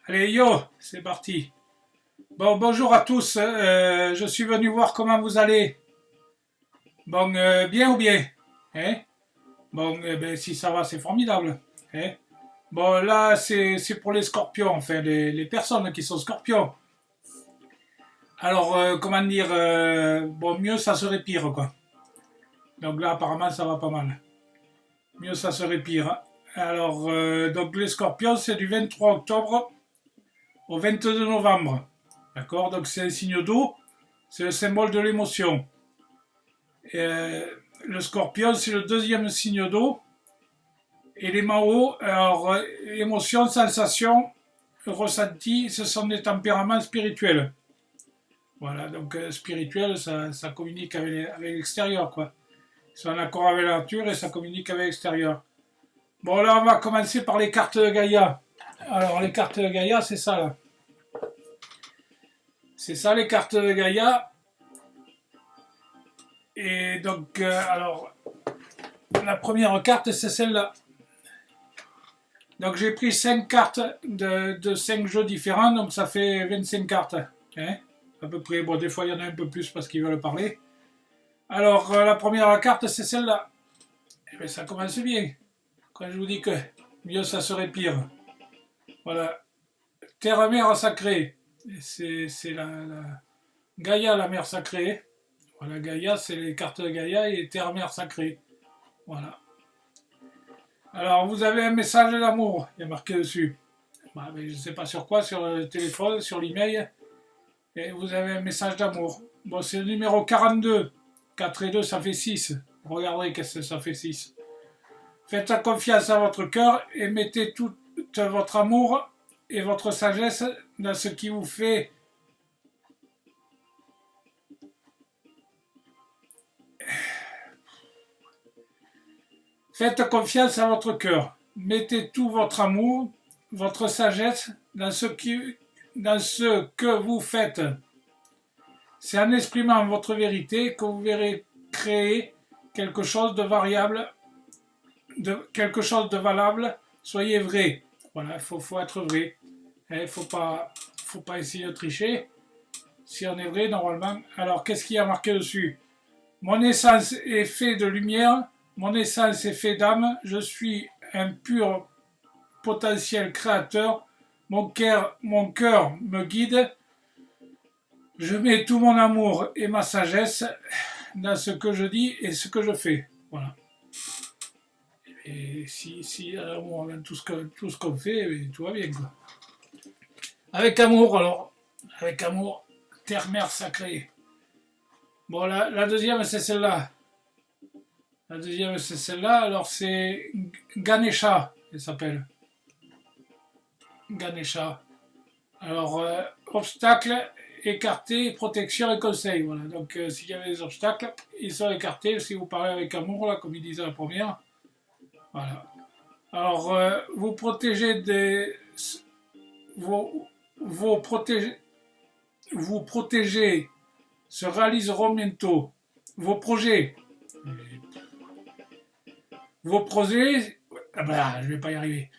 Allez, yo, c'est parti. Bon, bonjour à tous. Je suis venu voir comment vous allez. Bon, bien ou bien? Hein? Bon, ben, si ça va, c'est formidable. Hein? Bon, là, c'est pour les scorpions, enfin, les personnes qui sont scorpions. Alors, comment dire, bon, mieux ça serait pire, quoi. Donc là, apparemment, ça va pas mal. Mieux ça serait pire. Alors, donc les scorpions, c'est du 23 octobre au 22 novembre. D'accord? Donc c'est un signe d'eau, c'est le symbole de l'émotion. Euh, le scorpion, c'est le deuxième signe d'eau. Et les Mao, alors, émotion, sensation, ressenti, ce sont des tempéraments spirituels. Voilà, donc spirituel, ça communique avec l'extérieur, quoi. Ils sont en accord avec la nature et ça communique avec l'extérieur. Bon, là, on va commencer par les cartes de Gaïa. Alors, les cartes de Gaïa, c'est ça, là. C'est ça, les cartes de Gaïa. Et donc, alors, la première carte, c'est celle-là. Donc j'ai pris 5 cartes de 5 jeux différents, donc ça fait 25 cartes. Hein, à peu près, bon des fois il y en a un peu plus parce qu'ils veulent parler. Alors la première carte c'est celle-là. Eh bien ça commence bien. Quand je vous dis que mieux ça serait pire. Voilà. Terre-mère sacrée. C'est la Gaïa, la mère sacrée. Voilà, Gaïa, c'est les cartes de Gaïa et Terre-mère sacrée. Voilà. Alors vous avez un message d'amour, il y a marqué dessus. Bah, mais je ne sais pas sur quoi, sur le téléphone, sur l'email. Et vous avez un message d'amour. Bon, c'est le numéro 42. 4 et 2, ça fait 6. Regardez qu'est-ce que ça fait 6. Faites confiance à votre cœur et mettez tout votre amour et votre sagesse dans ce qui vous fait. Faites confiance à votre cœur. Mettez tout votre amour, votre sagesse dans ce que vous faites. C'est en exprimant votre vérité que vous verrez créer quelque chose de variable, quelque chose de valable. Soyez vrai. Voilà, il faut être vrai. Il ne faut pas essayer de tricher. Si on est vrai, normalement. Alors, qu'est-ce qu'il y a marqué dessus? Mon essence est fait de lumière. Mon essence est fait d'âme. Je suis un pur potentiel créateur. Mon cœur me guide. Je mets tout mon amour et ma sagesse dans ce que je dis et ce que je fais. Voilà. Et si on aime tout ce qu'on fait, tout va bien. Quoi. Avec amour, alors. Avec amour, terre-mère sacrée. Bon, la deuxième, c'est celle-là. La deuxième, c'est celle-là. Alors, c'est Ganesha, elle s'appelle. Ganesha. Alors, obstacle, écarté, protection et conseil. Voilà. Donc, s'il y avait des obstacles, ils sont écartés. Si vous parlez avec amour, là, comme il disait la première. Voilà. Alors, vous protégez des. Vos vous protégez se réaliseront bientôt. Vos projets. Vos projets. Ah ben, je vais pas y arriver.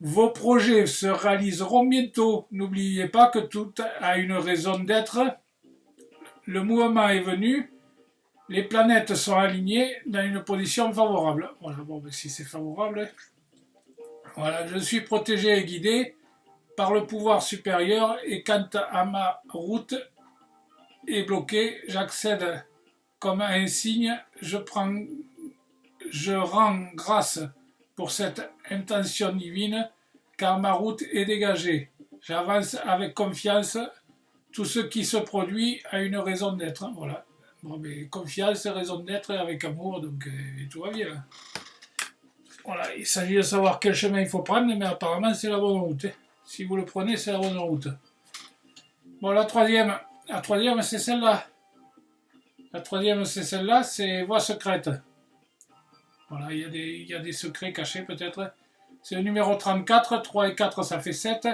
Vos projets se réaliseront bientôt. N'oubliez pas que tout a une raison d'être. Le mouvement est venu. Les planètes sont alignées dans une position favorable. Voilà, bon, ben, si c'est favorable. Voilà, je suis protégé et guidé par le pouvoir supérieur et quant à ma route est bloquée, j'accède comme à un signe, je rends grâce pour cette intention divine car ma route est dégagée. J'avance avec confiance. Tout ce qui se produit a une raison d'être. Voilà. Bon, mais confiance, raison d'être avec amour, donc tout va bien. Voilà, il s'agit de savoir quel chemin il faut prendre, mais apparemment c'est la bonne route. Si vous le prenez, c'est la bonne route. Bon, la troisième c'est celle-là. La troisième c'est celle-là, c'est voie secrète. Voilà, il y a des secrets cachés peut-être. C'est le numéro 34, 3 et 4 ça fait 7.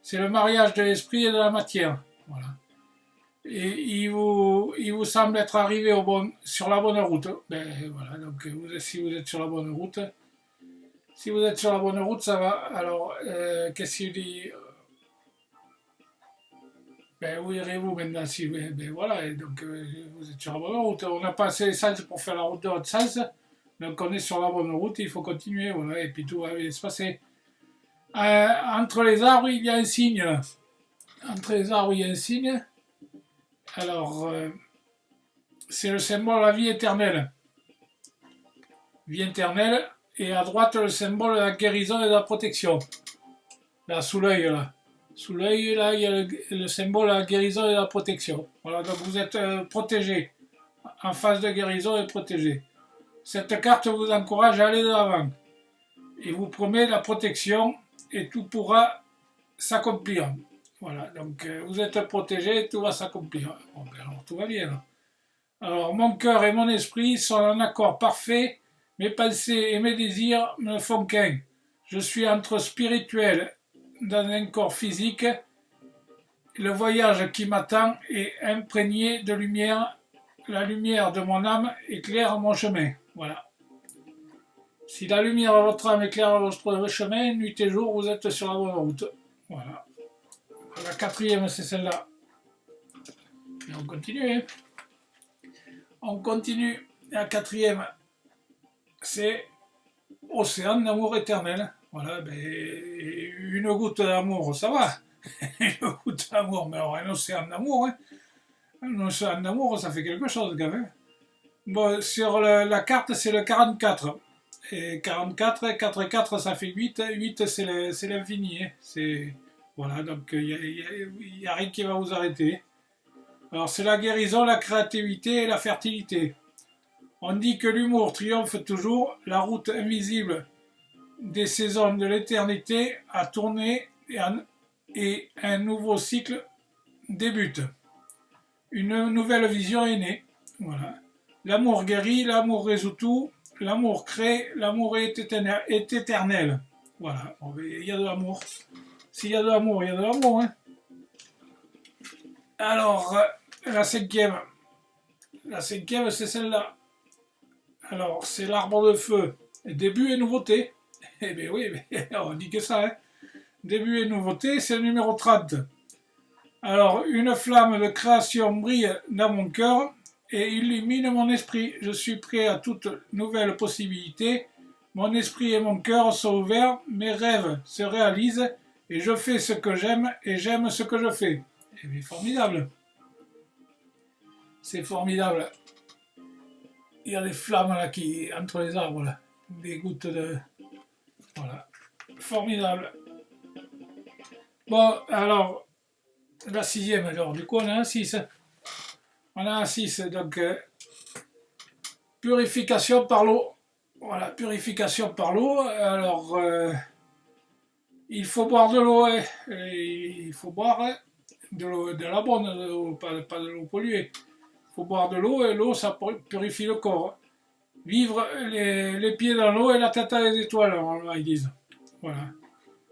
C'est le mariage de l'esprit et de la matière. Voilà. Et il vous semble être arrivé sur la bonne route. Ben voilà, donc si vous êtes sur la bonne route, si vous êtes sur la bonne route, ça va. Alors, qu'est-ce qu'il dit? Ben, où irez-vous maintenant si ben, voilà, et donc vous êtes sur la bonne route. On a pas assez d'essence pour faire la route de haute sens, donc on est sur la bonne route, il faut continuer, voilà, et puis tout va bien se passer. Entre les arbres, il y a un signe. Entre les arbres, il y a un signe. Alors, c'est le symbole de la vie éternelle. Vie éternelle, et à droite, le symbole de la guérison et de la protection. Là, sous l'œil, là. Sous l'œil, là, il y a le symbole de la guérison et de la protection. Voilà, donc vous êtes protégé. En phase de guérison et protégé. Cette carte vous encourage à aller de l'avant. Et vous promet la protection et tout pourra s'accomplir. Voilà, donc vous êtes protégé et tout va s'accomplir. Bon, ben alors tout va bien. Là. Alors, mon cœur et mon esprit sont en accord parfait. Mes pensées et mes désirs ne font qu'un. Je suis entre spirituel dans un corps physique. Le voyage qui m'attend est imprégné de lumière. La lumière de mon âme éclaire mon chemin. Voilà. Si la lumière de votre âme éclaire votre chemin, nuit et jour, vous êtes sur la bonne route. Voilà. La quatrième, c'est celle-là. Et on continue. Hein. On continue. La quatrième, c'est océan d'amour éternel. Voilà, ben, une goutte d'amour, ça va. Une goutte d'amour, mais alors un océan d'amour, hein. Un océan d'amour, ça fait quelque chose quand même. Bon, sur la carte, c'est le 44. Et 44, 4 et 4, ça fait 8. 8, c'est l'infini. Hein. Voilà, donc il n'y a rien qui va vous arrêter. Alors, c'est la guérison, la créativité et la fertilité. On dit que l'humour triomphe toujours, la route invisible des saisons de l'éternité a tourné et un nouveau cycle débute. Une nouvelle vision est née. Voilà. L'amour guérit, l'amour résout tout, l'amour crée, l'amour est éternel. Voilà, il y a de l'amour. S'il y a de l'amour, il y a de l'amour. Hein. Alors, la cinquième, c'est celle-là. Alors, c'est l'arbre de feu. Début et nouveauté. Eh bien oui, on dit que ça. Hein. Début et nouveauté, c'est le numéro 30. Alors, une flamme de création brille dans mon cœur et illumine mon esprit. Je suis prêt à toute nouvelle possibilité. Mon esprit et mon cœur sont ouverts, mes rêves se réalisent et je fais ce que j'aime et j'aime ce que je fais. Eh bien, formidable. C'est formidable. Il y a des flammes là qui entre les arbres là, des gouttes de voilà, formidable. Bon, alors la sixième alors, du coup on a un 6. On a un 6, donc purification par l'eau. Voilà, purification par l'eau. Alors il faut boire de l'eau, hein. Il faut boire hein, de la bonne, pas de l'eau polluée. Il faut boire de l'eau et l'eau ça purifie le corps. Vivre les pieds dans l'eau et la tête à les étoiles, ils disent. Voilà.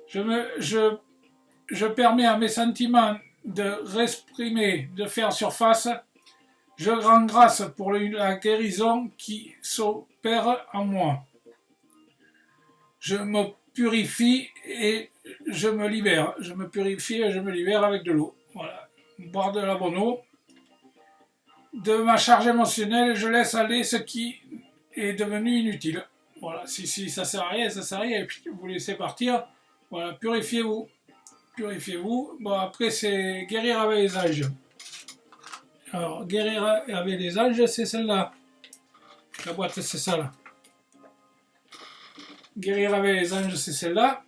Je permets à mes sentiments de réexprimer, de faire surface. Je rends grâce pour la guérison qui s'opère en moi. Je me purifie et je me libère. Je me purifie et je me libère avec de l'eau. Voilà. Boire de la bonne eau. De ma charge émotionnelle, je laisse aller ce qui est devenu inutile. Voilà, si ça sert à rien, ça sert à rien, et puis vous laissez partir. Voilà, purifiez-vous. Purifiez-vous. Bon, après, c'est guérir avec les anges. Alors, guérir avec les anges, c'est celle-là. La boîte, c'est ça, là. Guérir avec les anges, c'est celle-là.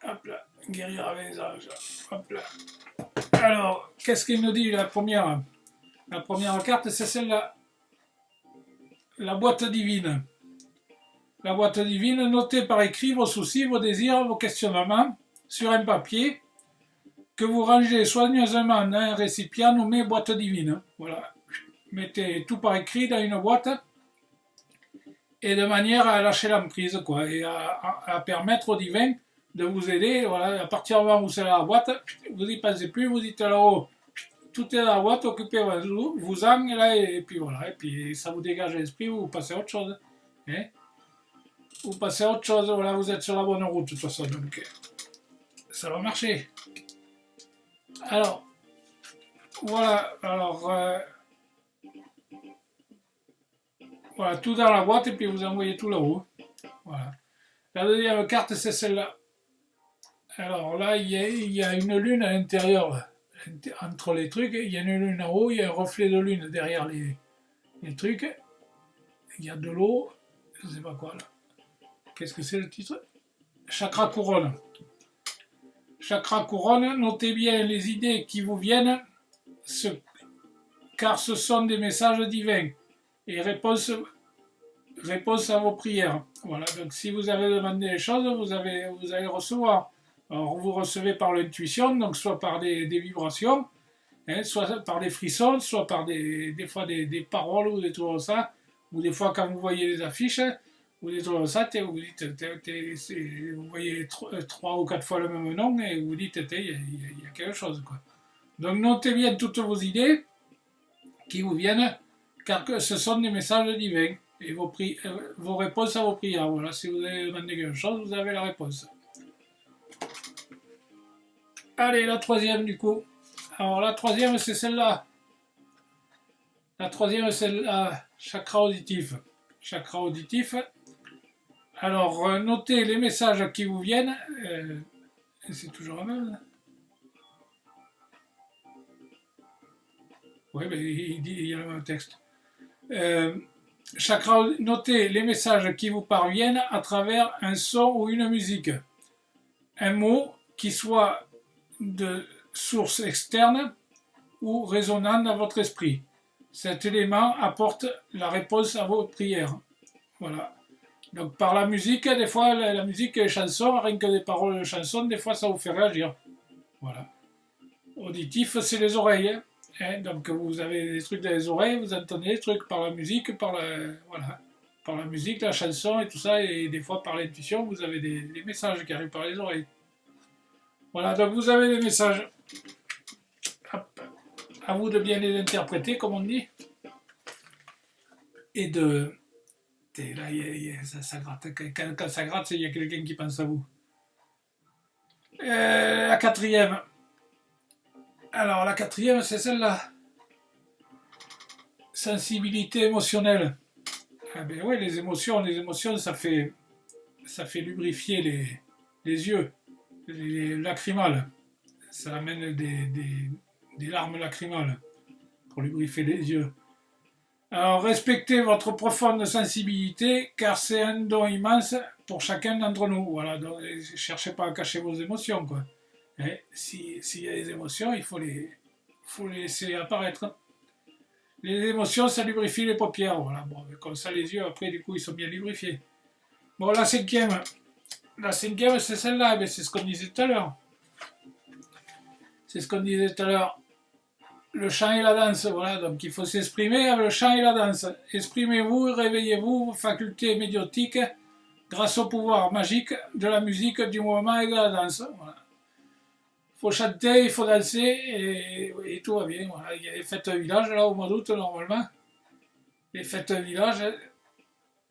Hop là. Guérir avec les anges. Hop là. Alors, qu'est-ce qu'il nous dit, la première? La première carte, c'est celle-là. La boîte divine. La boîte divine, notez par écrit vos soucis, vos désirs, vos questionnements sur un papier que vous rangez soigneusement dans un récipient nommé boîte divine. Voilà. Mettez tout par écrit dans une boîte et de manière à lâcher l'emprise, quoi, et à permettre au divin de vous aider. Voilà. À partir du moment où c'est la boîte, vous n'y pensez plus, vous dites là-haut. Tout est dans la boîte, occupez-vous-en, là, et puis voilà, et puis ça vous dégage l'esprit, vous passez à autre chose. Hein? Vous passez à autre chose, voilà, vous êtes sur la bonne route de toute façon, donc ça va marcher. Alors, Voilà, alors, voilà, tout dans la boîte et puis vous envoyez tout là-haut. Voilà. La deuxième carte, c'est celle-là. Alors là, il y a une lune à l'intérieur, entre les trucs. Il y a une lune en haut, il y a un reflet de lune derrière les trucs. Il y a de l'eau, je sais pas quoi là. Qu'est-ce que c'est le titre? Chakra couronne. Chakra couronne, notez bien les idées qui vous viennent, car ce sont des messages divins et réponse à vos prières. Voilà, donc si vous avez demandé les choses, vous allez recevoir. Alors vous recevez par l'intuition, donc soit par des vibrations, hein, soit par des frissons, soit par des fois des paroles ou des trucs comme ça, ou des fois quand vous voyez des affiches, ou des trucs comme ça, vous dites, vous voyez trois ou quatre fois le même nom et vous dites, il y a quelque chose. Quoi. Donc notez bien toutes vos idées qui vous viennent, car ce sont des messages divins et vos réponses à vos prières. Voilà, si vous avez demandé quelque chose, vous avez la réponse. Allez, la troisième du coup. Alors la troisième, c'est celle-là. La troisième, c'est la chakra auditif. Chakra auditif. Alors, notez les messages qui vous viennent. C'est toujours la même. Oui, mais il y a le même texte. Notez les messages qui vous parviennent à travers un son ou une musique. Un mot qui soit de source externe ou résonnant dans votre esprit. Cet élément apporte la réponse à vos prières. Voilà. Donc par la musique, des fois, la musique et les chansons, rien que des paroles de chansons, des fois ça vous fait réagir. Voilà. Auditif, c'est les oreilles. Hein. Donc vous avez des trucs dans les oreilles, vous entendez des trucs par la musique, voilà, par la musique, la chanson et tout ça, et des fois par l'intuition, vous avez des messages qui arrivent par les oreilles. Voilà, donc vous avez des messages. Hop. À vous de bien les interpréter, comme on dit. Et de... Là, ça gratte. Quand ça gratte, il y a quelqu'un qui pense à vous. La quatrième. Alors, la quatrième, c'est celle-là. Sensibilité émotionnelle. Ah ben oui, les émotions, ça fait lubrifier les yeux, les lacrymales. Ça amène des larmes lacrymales pour lubrifier les yeux. Alors, respectez votre profonde sensibilité, car c'est un don immense pour chacun d'entre nous. Voilà, donc, cherchez pas à cacher vos émotions, quoi. S'il y a des émotions, il faut les laisser apparaître. Les émotions, ça lubrifie les paupières, voilà. Bon, comme ça, les yeux, après, du coup, ils sont bien lubrifiés. Bon, la cinquième, c'est celle-là, c'est ce qu'on disait tout à l'heure. C'est ce qu'on disait tout à l'heure. Le chant et la danse, voilà, donc il faut s'exprimer avec le chant et la danse. Exprimez-vous, réveillez-vous, vos facultés médiotiques, grâce au pouvoir magique de la musique, du mouvement et de la danse. Voilà. Il faut chanter, il faut danser et tout va bien. Voilà. Il y a les fêtes village là au mois d'août normalement. Les fêtes village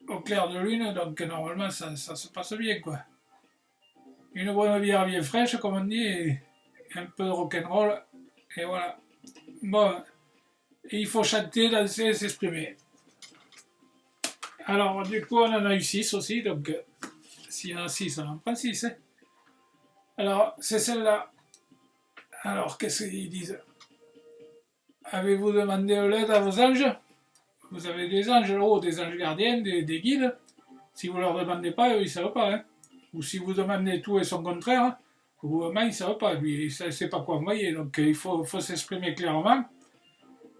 au clair de lune, donc normalement ça se passe bien quoi. Une bonne bière bien fraîche comme on dit, et un peu de rock'n'roll, et voilà. Bon, et il faut chanter, danser, s'exprimer. Alors, du coup, on en a eu 6 aussi, donc s'il y en a 6, on en prend 6. Hein. Alors, c'est celle-là. Alors, qu'est-ce qu'ils disent? Avez-vous demandé l'aide à vos anges? Vous avez des anges là-haut, des anges gardiens, des guides. Si vous ne leur demandez pas, eux, ils ne savent pas. Hein. Ou si vous demandez tout et son contraire, vous-même, il ne savent pas. Lui, il ne sait pas quoi envoyer. Donc, il faut s'exprimer clairement.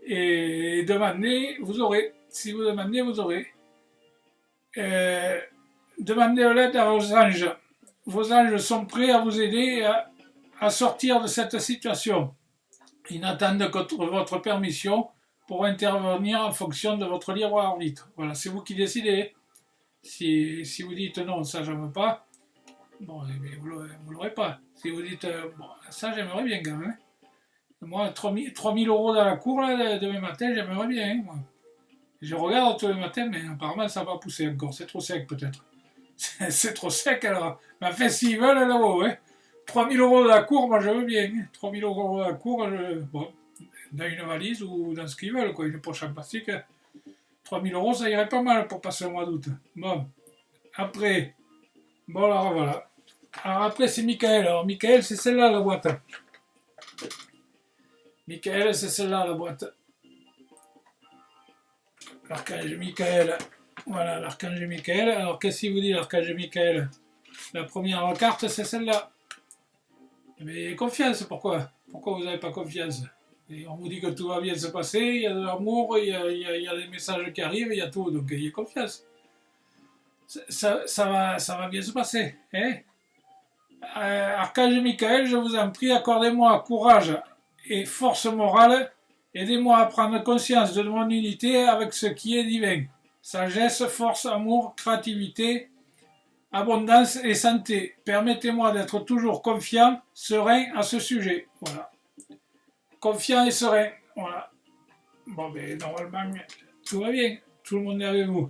Et demander, vous aurez. Si vous demandez, vous aurez. Demandez l'aide à vos anges. Vos anges sont prêts à vous aider à sortir de cette situation. Ils n'attendent que votre permission pour intervenir en fonction de votre libre arbitre. Voilà, c'est vous qui décidez. Si vous dites non, ça je veux pas, bon, vous ne l'aurez pas. Si vous dites bon, ça j'aimerais bien quand même. Moi, 3 000 € dans la cour là, demain matin, j'aimerais bien. Hein, moi. Je regarde tous les matins, mais apparemment ça va pousser encore. C'est trop sec peut-être. C'est trop sec alors. Mais enfin, s'ils veulent là-haut, hein. 3 000 € de la cour, moi je veux bien. 3 000 € de la cour, bon. dans une valise ou dans ce qu'ils veulent, quoi. Une poche en plastique. 3000 euros, ça irait pas mal pour passer le mois d'août. Bon, après, bon alors voilà. Alors après c'est Michael. Alors Michael, c'est celle-là la boîte. Michael, c'est celle-là la boîte. L'archange Michael. Voilà, l'archange Michael. Alors qu'est-ce qu'il vous dit l'archange Michael? La première carte, c'est celle-là. Mais confiance, pourquoi? Pourquoi vous n'avez pas confiance? Et on vous dit que tout va bien se passer, il y a de l'amour, il y a des messages qui arrivent, il y a tout, donc ayez confiance. Ça va bien se passer. Hein? Archange Michael, je vous en prie, accordez-moi courage et force morale. Aidez-moi à prendre conscience de mon unité avec ce qui est divin. Sagesse, force, amour, créativité, abondance et santé. Permettez-moi d'être toujours confiant, serein à ce sujet. Voilà. Confiant et serein. Voilà. Bon, ben, normalement, tout va bien. Tout le monde est avec vous.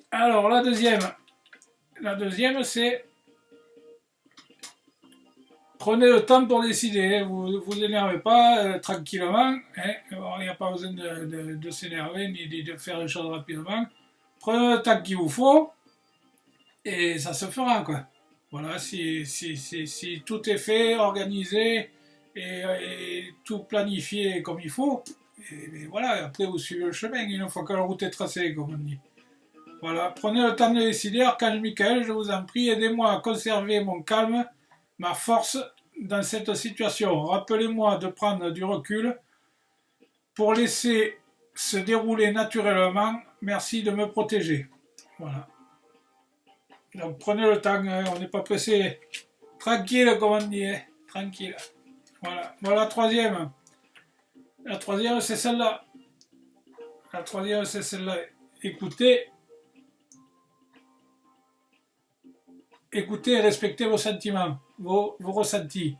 Alors, la deuxième. La deuxième, c'est prenez le temps pour décider. Hein. Vous ne vous énervez pas tranquillement. Hein. Bon, il n'y a pas besoin de s'énerver ni de faire les choses rapidement. Prenez le temps qu'il vous faut et ça se fera, quoi. Voilà, si tout est fait, organisé et tout planifié comme il faut, et voilà, après vous suivez le chemin une fois que la route est tracée, comme on dit. Voilà, prenez le temps de décider. Archange Michael, je vous en prie, aidez-moi à conserver mon calme, ma force dans cette situation. Rappelez-moi de prendre du recul pour laisser se dérouler naturellement. Merci de me protéger. Voilà. Donc prenez le temps, on n'est pas pressé. Tranquille, comme on dit, hein. Tranquille. Voilà. Bon, la troisième. La troisième, c'est celle-là. La troisième, c'est celle-là. Écoutez. Écoutez et respectez vos sentiments, vos ressentis.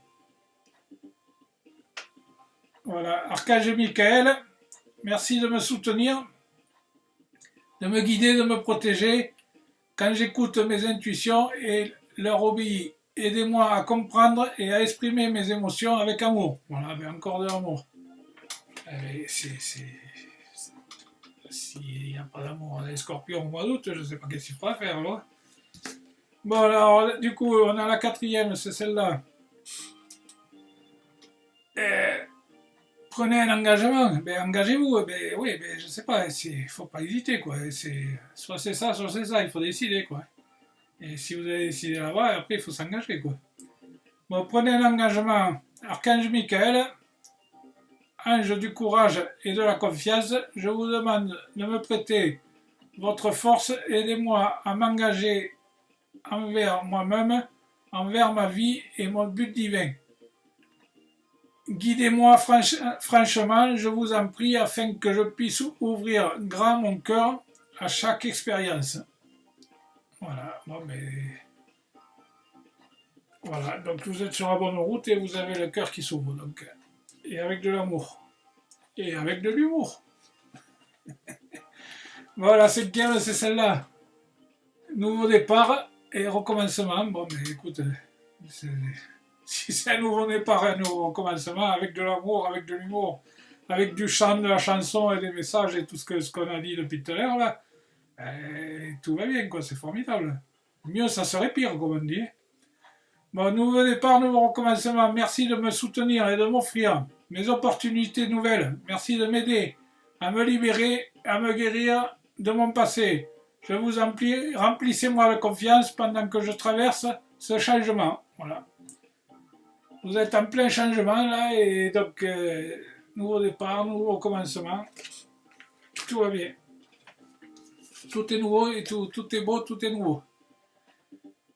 Voilà. Archange Michael, merci de me soutenir, de me guider, de me protéger quand j'écoute mes intuitions et leur obéis. Aidez-moi à comprendre et à exprimer mes émotions avec amour. Voilà, ben encore de l'amour. S'il n'y a pas d'amour des scorpions au mois d'août, je ne sais pas qu'est-ce qu'il faudra faire là. Bon, alors, du coup, on a la quatrième, c'est celle-là. Prenez un engagement, ben engagez-vous, ben oui, ben je sais pas, il faut pas hésiter quoi, soit c'est ça, il faut décider quoi. Et si vous avez décidé là-bas, après il faut s'engager quoi. Bon, prenez un engagement, Archange Michael, ange du courage et de la confiance, je vous demande de me prêter votre force, aidez-moi à m'engager envers moi-même, envers ma vie et mon but divin. Guidez-moi franchement, je vous en prie, afin que je puisse ouvrir grand mon cœur à chaque expérience. Voilà, bon, mais... Voilà, donc vous êtes sur la bonne route et vous avez le cœur qui s'ouvre, donc. Et avec de l'amour. Et avec de l'humour. Voilà, c'est bien, c'est celle-là. Nouveau départ et recommencement. Bon, mais écoute, si c'est un nouveau départ et un nouveau recommencement, avec de l'amour, avec de l'humour, avec du chant, de la chanson et des messages et tout ce qu'on a dit depuis tout à l'heure, là, tout va bien, quoi, c'est formidable. Mieux, ça serait pire, comme on dit. Bon, nouveau départ, nouveau recommencement. Merci de me soutenir et de m'offrir mes opportunités nouvelles. Merci de m'aider à me libérer, à me guérir de mon passé. Je vous en prie, remplissez-moi de confiance pendant que je traverse ce changement. Voilà. Vous êtes en plein changement là, et donc nouveau départ, nouveau recommencement. Tout va bien. Tout est nouveau et tout est beau, tout est nouveau.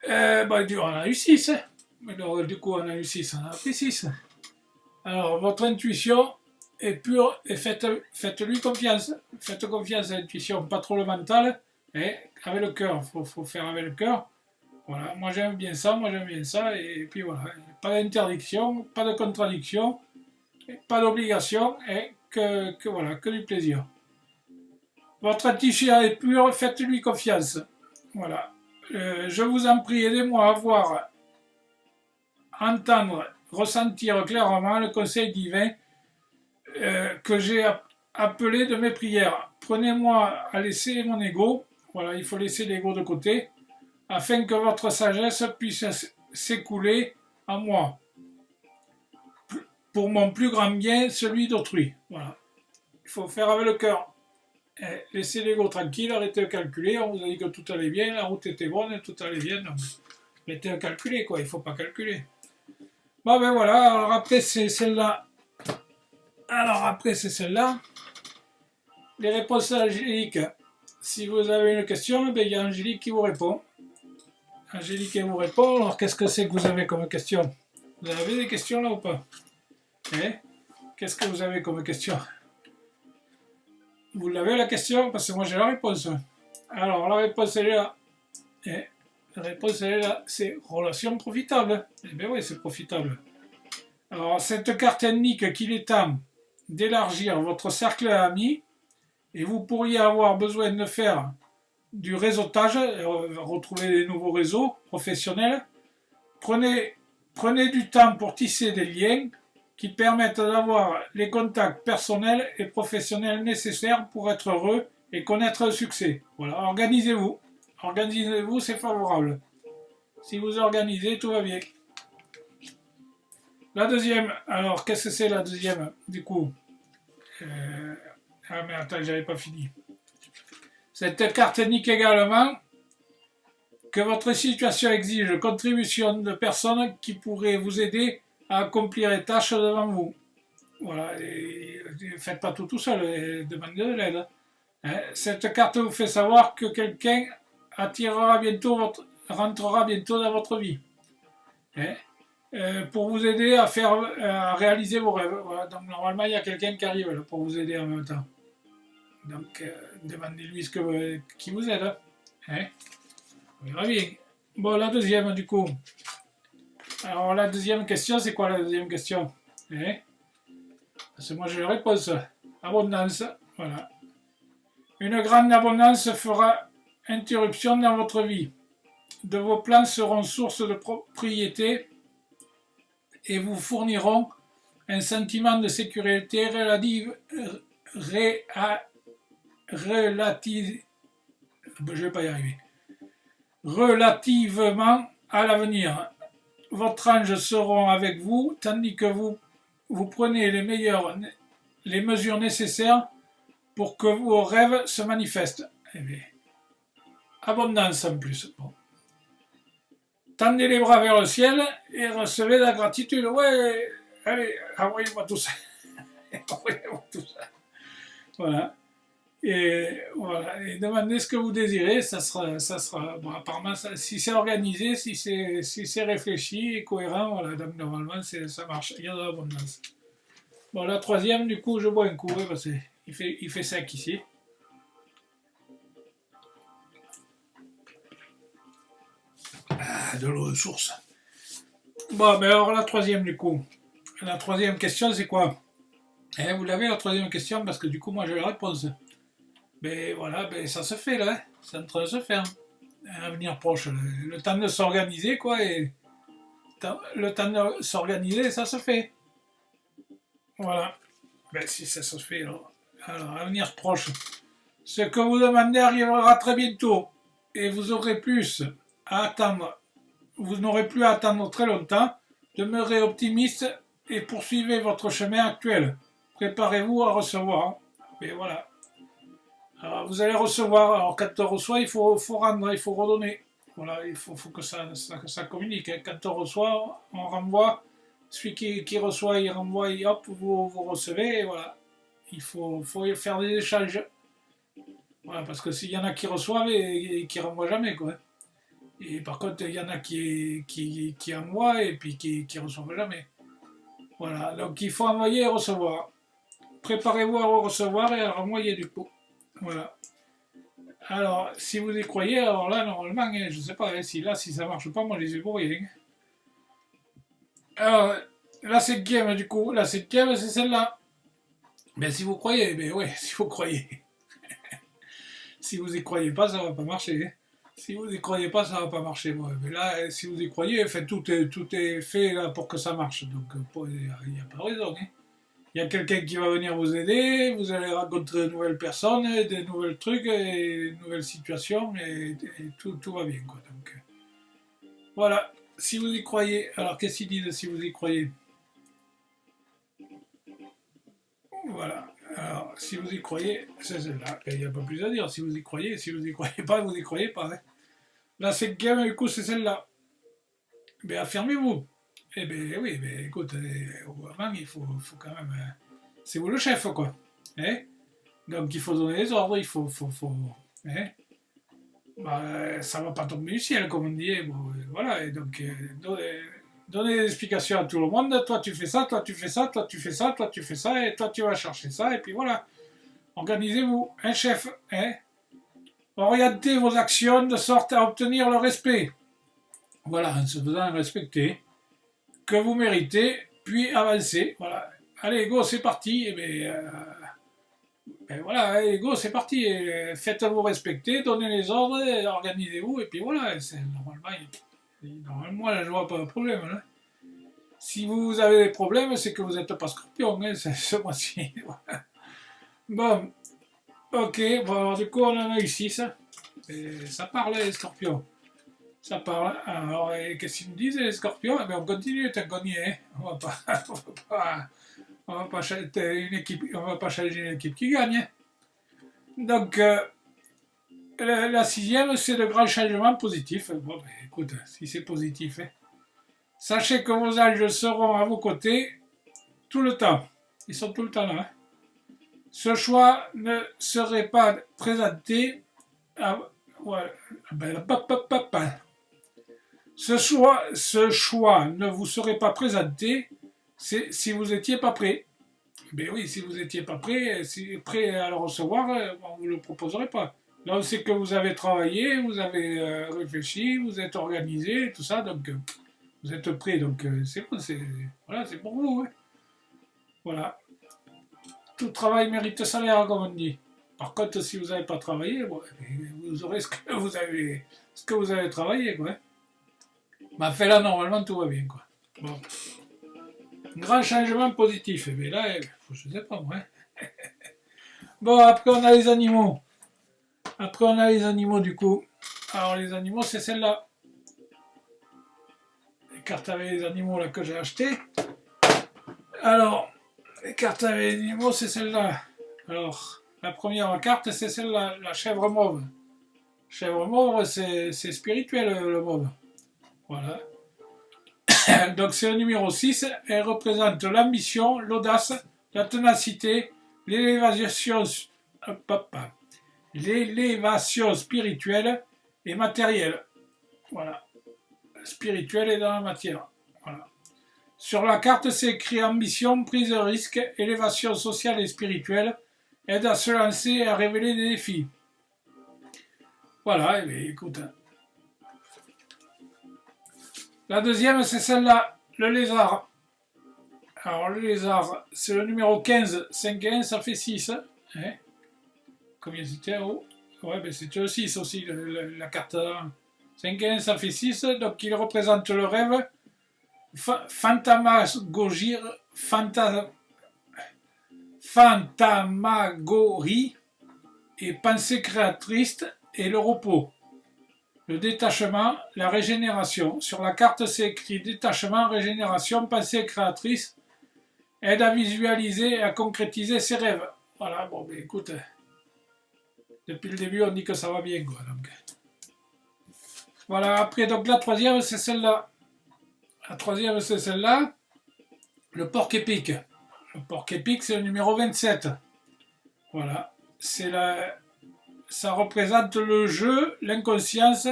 On a eu 6. Alors, du coup, on a eu 6, on a pris 6. Alors, votre intuition est pure et faites-lui confiance. Faites confiance à l'intuition, pas trop le mental, avec le cœur. Il faut faire avec le cœur. Voilà, moi j'aime bien ça, et puis voilà. Pas d'interdiction, pas de contradiction, pas d'obligation, que du plaisir. Votre intuition est pure, faites-lui confiance. Voilà. Je vous en prie, aidez-moi à voir, entendre, ressentir clairement le conseil divin que j'ai appelé de mes prières. Prenez-moi à laisser mon ego, voilà, il faut laisser l'ego de côté, afin que votre sagesse puisse s'écouler en moi, pour mon plus grand bien, celui d'autrui. Voilà. Il faut faire avec le cœur. Laissez l'ego tranquille, arrêtez de calculer, on vous a dit que tout allait bien, la route était bonne, tout allait bien, donc arrêtez de calculer, quoi, il ne faut pas calculer. Bon ben voilà, alors après c'est celle-là. Alors après c'est celle-là. Les réponses à Angélique. Si vous avez une question, ben, il y a Angélique qui vous répond. Angélique qui vous répond, alors qu'est-ce que c'est que vous avez comme question? Vous avez des questions là ou pas? Qu'est-ce que vous avez comme question? Vous l'avez la question? Parce que moi j'ai la réponse. Alors la réponse elle est là. La réponse elle est là. C'est relation profitable. Eh bien oui, c'est profitable. Alors cette carte indique qu'il est temps d'élargir votre cercle d'amis et vous pourriez avoir besoin de faire du réseautage, retrouver des nouveaux réseaux professionnels. Prenez du temps pour tisser des liens qui permettent d'avoir les contacts personnels et professionnels nécessaires pour être heureux et connaître le succès. Voilà, organisez-vous. Organisez-vous, c'est favorable. Si vous organisez, tout va bien. La deuxième, alors qu'est-ce que c'est la deuxième du coup Ah mais attends, j'avais pas fini. Cette carte indique également que votre situation exige contribution de personnes qui pourraient vous aider à accomplir les tâches devant vous. Voilà, et faites pas tout seul, demandez de l'aide. Cette carte vous fait savoir que quelqu'un rentrera bientôt dans votre vie. Pour vous aider à réaliser vos rêves. Voilà, donc normalement il y a quelqu'un qui arrive là, pour vous aider en même temps. Donc demandez-lui qui vous aide. On verra bien. Bon, la deuxième du coup. Alors la deuxième question, c'est quoi la deuxième question? Parce que moi j'ai la réponse. Abondance. Voilà. Une grande abondance fera interruption dans votre vie. De vos plans seront source de propriété et vous fourniront un sentiment de sécurité je vais pas y arriver. Relativement à l'avenir. Votre ange seront avec vous, tandis que vous prenez les mesures nécessaires pour que vos rêves se manifestent. Eh bien, abondance en plus. Bon. Tendez les bras vers le ciel et recevez la gratitude. Ouais, allez, envoyez-moi tout ça. Envoyez-moi tout ça. Voilà. Et voilà, et demandez ce que vous désirez, ça sera bon, apparemment, si c'est organisé, si c'est réfléchi et cohérent, voilà, donc normalement, ça marche, il y a de l'abondance. Bon, la troisième, du coup, je bois un coup, parce qu'il fait sec ici. Ah, de l'eau de source. Bon, mais alors la troisième, du coup. La troisième question, c'est quoi? Vous l'avez, la troisième question, parce que du coup, moi, j'ai la réponse. Ben voilà, ben ça se fait là, c'est en train de se faire. Un avenir proche, le temps de s'organiser quoi, et le temps de s'organiser, ça se fait. Voilà. Ben si ça se fait, alors avenir proche. Ce que vous demandez arrivera très bientôt, et vous aurez plus à attendre. Vous n'aurez plus à attendre très longtemps. Demeurez optimiste et poursuivez votre chemin actuel. Préparez-vous à recevoir. Mais voilà. Alors, vous allez recevoir, alors quand on reçoit, il faut rendre, il faut redonner. Voilà, il faut que ça communique. Quand on reçoit, on renvoie. Celui qui reçoit, il renvoie, et hop, vous recevez, et voilà. Il faut faire des échanges. Voilà, parce que s'il y en a qui reçoivent et qui renvoient jamais, quoi. Et par contre, il y en a qui envoient et puis qui reçoivent jamais. Voilà, donc il faut envoyer et recevoir. Préparez-vous à recevoir et à renvoyer du coup. Voilà. Alors, si vous y croyez, alors là, normalement, je ne sais pas, si ça marche pas, moi, je les ai pour rien. Alors, la cinquième, du coup, la cinquième, c'est celle-là. Mais si vous croyez, ben ouais, si vous croyez. Si vous y croyez pas, ça va pas marcher. Si vous y croyez pas, ça va pas marcher. Ouais, mais là, si vous y croyez, tout est fait là pour que ça marche. Donc, il n'y a pas de raison. Il il y a quelqu'un qui va venir vous aider, vous allez rencontrer de nouvelles personnes, des nouvelles trucs, et de nouvelles situations, et tout va bien, quoi. Donc, voilà, si vous y croyez. Alors, qu'est-ce qu'ils disent si vous y croyez? Voilà. Alors, si vous y croyez, c'est celle-là. Il n'y a pas plus à dire. Si vous y croyez, si vous y croyez pas, vous y croyez pas. Hein. La cinquième, du coup, c'est celle-là. Mais affirmez-vous. Eh bien, oui, mais écoute, au moment, faut quand même. C'est vous le chef, quoi. Hein. Donc, il faut donner les ordres, il faut hein. Bah, ça va pas tomber du ciel, comme on dit. Bon, voilà, et donc, donner des explications à tout le monde. Toi, tu fais ça, toi, tu fais ça, toi, tu fais ça, toi, tu fais ça, et toi, tu vas chercher ça, et puis voilà. Organisez-vous, un chef, hein. Orientez vos actions de sorte à obtenir le respect. Voilà, en se faisant respecter, que vous méritez, puis avancez. Voilà. Allez, go, c'est parti. Et ben voilà, allez, go, c'est parti. Et faites-vous respecter, donnez les ordres, organisez-vous, et puis voilà. Normalement, là, je vois pas de problème. Hein. Si vous avez des problèmes, c'est que vous n'êtes pas scorpion, hein, ce mois-ci. Voilà. Bon, ok, bon, alors du coup, on en a eu 6. Et ça parle, les scorpions. Ça parle. Alors, qu'est-ce qu'ils nous disent, les scorpions? Eh bien, on continue, tant qu'on y est. On va pas, on va pas changer une équipe, on va pas changer une équipe qui gagne. Hein. Donc, la sixième, c'est de grands changements positifs. Bon, ben, écoute, si c'est positif, hein. Sachez que vos anges seront à vos côtés tout le temps. Ils sont tout le temps là. Hein. Ce choix ne serait pas présenté à... Ouais, ben, ce choix ne vous serait pas présenté si vous n'étiez pas prêt. Ben oui, si vous n'étiez pas prêt, prêt à le recevoir, on ne vous le proposerait pas. Là, c'est que vous avez travaillé, vous avez réfléchi, vous êtes organisé, tout ça, donc vous êtes prêt. Donc c'est bon, voilà, c'est pour vous. Hein. Voilà. Tout travail mérite salaire, comme on dit. Par contre, si vous n'avez pas travaillé, bon, vous aurez ce que vous avez travaillé, quoi. Mais fait là, normalement, tout va bien, quoi. Bon. Grand changement positif. Et bien là, je sais pas, moi. Bon, après, on a les animaux. Après, on a les animaux, du coup. Alors, les animaux, c'est celle-là. Les cartes avec les animaux, là, que j'ai achetées. Alors, les cartes avec les animaux, c'est celle-là. Alors, la première carte, c'est celle-là, la chèvre mauve. Chèvre mauve, c'est spirituel, le mauve. Voilà. Donc c'est le numéro 6, elle représente l'ambition, l'audace, la ténacité, l'élévation spirituelle et matérielle. Voilà. Spirituelle et dans la matière. Voilà. Sur la carte, c'est écrit ambition, prise de risque, élévation sociale et spirituelle, aide à se lancer et à révéler des défis. Voilà, et bien, écoute. La deuxième, c'est celle-là, le lézard. Alors, le lézard, c'est le numéro 15. 5 et 1, ça fait 6. Hein. Combien c'était? Oh. Ouais, ben c'était le 6 aussi, la carte. 5 et 1, ça fait 6. Donc, il représente le rêve, fantasmagorie et pensée créatrice et le repos. Le détachement, la régénération. Sur la carte, c'est écrit détachement, régénération, pensée créatrice, aide à visualiser et à concrétiser ses rêves. Voilà, bon, ben écoute, depuis le début, on dit que ça va bien, quoi. Donc. Voilà, après, donc la troisième, c'est celle-là. La troisième, c'est celle-là. Le porc épique. Le porc épique, c'est le numéro 27. Voilà. Ça représente le jeu, l'inconscience,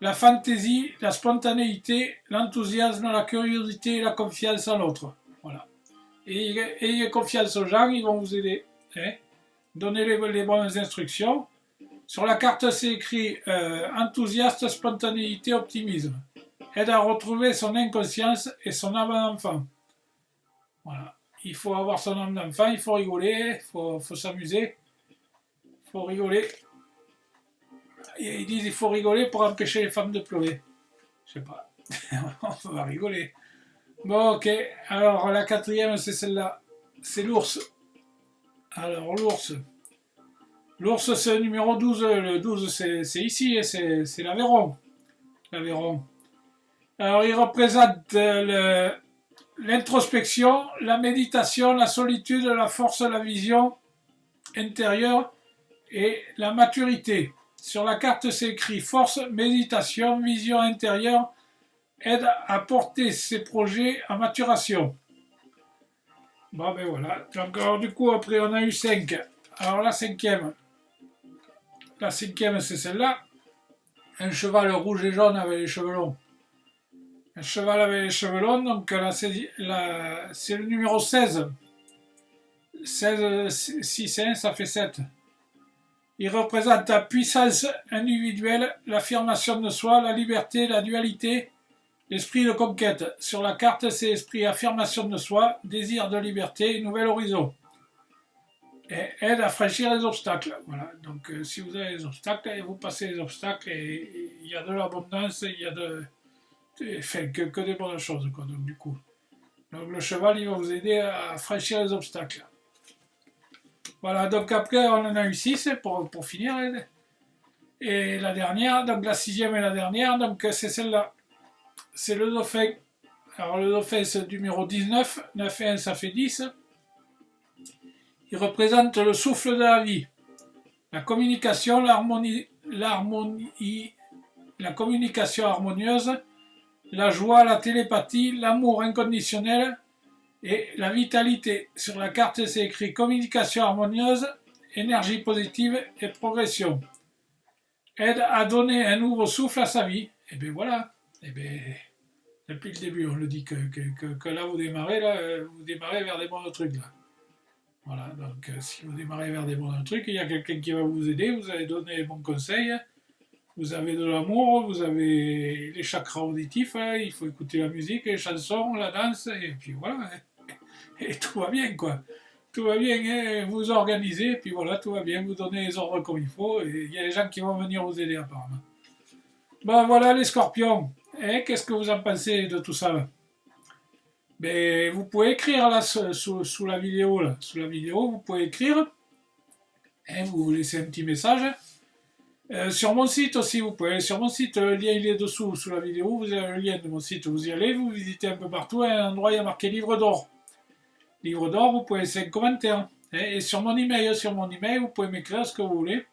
la fantaisie, la spontanéité, l'enthousiasme, la curiosité et la confiance en l'autre. Voilà. Et ayez confiance aux gens, ils vont vous aider. Hein. Donnez les bonnes instructions. Sur la carte, c'est écrit enthousiaste, spontanéité, optimisme. Aide à retrouver son inconscience et son âme d'enfant. Voilà. Il faut avoir son âme d'enfant, il faut rigoler, il faut s'amuser, il faut rigoler. Et ils disent qu'il faut rigoler pour empêcher les femmes de pleurer. Je sais pas. On va rigoler. Bon, ok. Alors, la quatrième, c'est celle-là. c'est l'ours. Alors, l'ours. L'ours, c'est le numéro 12. Le 12, c'est ici, c'est l'Aveyron. L'Aveyron. Alors, il représente l'introspection, la méditation, la solitude, la force, la vision intérieure et la maturité. Sur la carte, c'est écrit force, méditation, vision intérieure, aide à porter ses projets à maturation. Bon, ben voilà. Donc, alors, du coup, après, on a eu 5. Alors, la cinquième, c'est celle-là. Un cheval rouge et jaune avec les cheveux longs. Un cheval avec les cheveux longs, donc là, c'est le numéro 16. 16, 6, 1, ça fait 7. Il représente la puissance individuelle, l'affirmation de soi, la liberté, la dualité, l'esprit de conquête. Sur la carte, c'est esprit affirmation de soi, désir de liberté, nouvel horizon. Et aide à franchir les obstacles. Voilà. Donc si vous avez des obstacles, vous passez les obstacles et il y a de l'abondance, il y a que des bonnes choses, quoi. Donc du coup. Donc le cheval, il va vous aider à franchir les obstacles. Voilà, donc après on en a eu 6 pour finir. Et la dernière, donc la sixième et la dernière, donc c'est celle-là. C'est le dauphin. Alors le dauphin c'est le numéro 19, 9 et 1 ça fait 10. Il représente le souffle de la vie. La communication, la communication harmonieuse, la joie, la télépathie, l'amour inconditionnel et la vitalité. Sur la carte, c'est écrit communication harmonieuse, énergie positive et progression. Aide à donner un nouveau souffle à sa vie. Et bien voilà. Et bien, depuis le début, on le dit que là, vous démarrez vers des bons trucs. Là. Voilà, donc si vous démarrez vers des bons trucs, il y a quelqu'un qui va vous aider, vous allez donner les bons conseils, vous avez de l'amour, vous avez les chakras auditifs, hein, il faut écouter la musique, les chansons, la danse, et puis voilà, hein, et tout va bien, quoi. Tout va bien, hein, vous organisez, et puis voilà, tout va bien, vous donnez les ordres comme il faut, et il y a des gens qui vont venir vous aider apparemment. Bon, voilà les scorpions, hein, qu'est-ce que vous en pensez de tout ça là? Mais vous pouvez écrire là sous la vidéo là. Sous la vidéo, vous pouvez écrire. Et vous laissez un petit message. Sur mon site aussi, vous pouvez aller sur mon site. Le lien il est dessous sous la vidéo. Vous avez le lien de mon site. Vous y allez, vous visitez un peu partout. À un endroit il y a marqué livre d'or. Livre d'or, vous pouvez laisser un commentaire. Et sur mon email, vous pouvez m'écrire ce que vous voulez.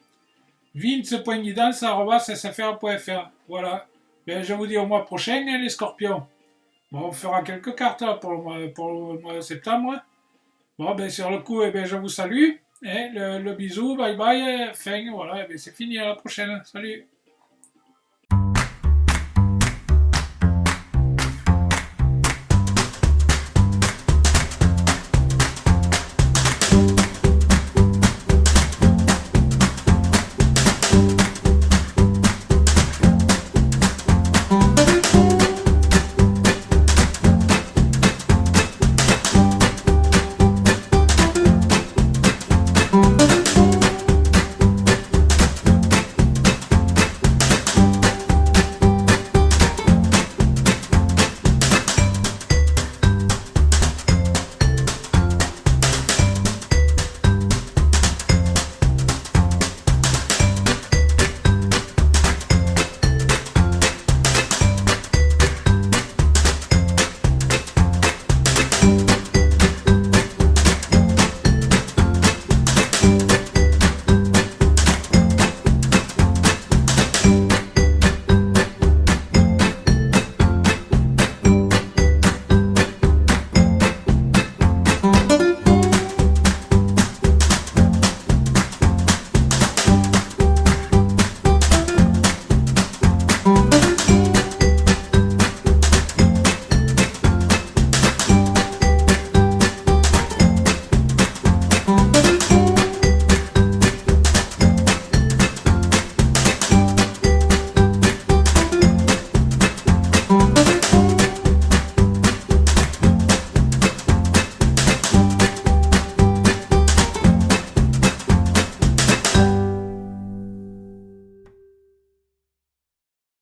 vince.guidance@sfr.fr. Voilà. Ben, je vous dis au mois prochain, les scorpions. Bon, on fera quelques cartes là, pour le mois de septembre. Bon, ben sur le coup, eh ben, je vous salue. Le bisou, bye bye, fin, voilà, eh ben, c'est fini, à la prochaine. Salut.